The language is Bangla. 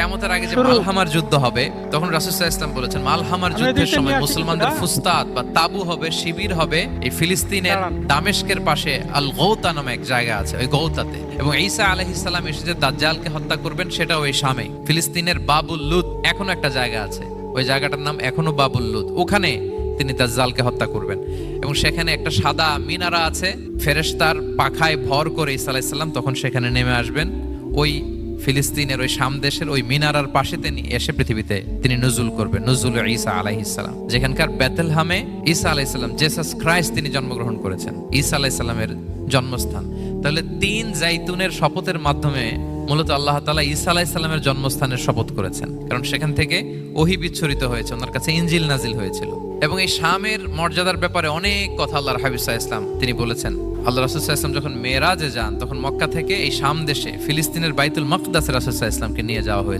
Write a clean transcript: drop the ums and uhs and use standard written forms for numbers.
কিয়ামতের আগে যে মালহামার যুদ্ধ হবে, তখন রাসূল সাল্লাল্লাহু আলাইহি ওয়াসাল্লাম বলেছেন মালহামার যুদ্ধের সময় মুসলমানদের ফুস্তাদ বা তাবু হবে, শিবির হবে এই ফিলিস্তিনের দামেস্কের পাশে আল গৌতা নামে এক জায়গা আছে, ওই গৌতাতে। এবং ঈসা আলাইহিস সালাম এসে যে দাজ্জালকে হত্যা করবেন সেটাও এই শামে। ফিলিস্তিনের বাবুল লুদ এখনো একটা জায়গা আছে, ওই জায়গাটার নাম এখনো বাবুল লুদ, ওখানে তিনি দাজ্জালকে হত্যা করবেন। এবং সেখানে একটা সাদা মিনারা আছে, ফেরেশতার পাখায় ভর করে ঈসা আলাইহিস সালাম তখন সেখানে নেমে আসবেন। ওই ফিলিস্তিনের ওই শাম দেশের ওই মিনারার পাশে তিনি এসে পৃথিবীতে তিনি নুজুল করবেন, নুজুল ঈসা আলাইহিস সালাম। যেখানকার বেথলহামে ঈসা আলাইহিস সালাম, জেসাস ক্রাইস্ট তিনি জন্মগ্রহণ করেছেন, ঈসা আলাইহিস সালামের জন্মস্থান। তাহলে 3 জাইতুনের শপথের মাধ্যমে মূলত আল্লাহ তাআলা ঈসা আলাইহিস সালামের জন্মস্থানের শপথ করেছেন, কারণ সেখান থেকে ওহী বিচ্ছুরিত হয়েছে, ওনার কাছে ইনজিল নাজিল হয়েছিল। এবং এই শামের মর্যাদার ব্যাপারে অনেক কথা আল্লাহর হাবিব সাল্লাল্লাহু আলাইহি ওয়াসাল্লাম তিনি বলেছেন। আল্লাহ রাসূল সাল্লাল্লাহু আলাইহি ওয়াসাল্লাম যখন মেরাজে যান, তখন মক্কা থেকে এই শাম দেশে ফিলিস্তিনের বাইতুল মাকদাসে রাসূল সাল্লাল্লাহু আলাইহি ওয়াসাল্লামকে নিয়ে যাওয়া হয়েছে।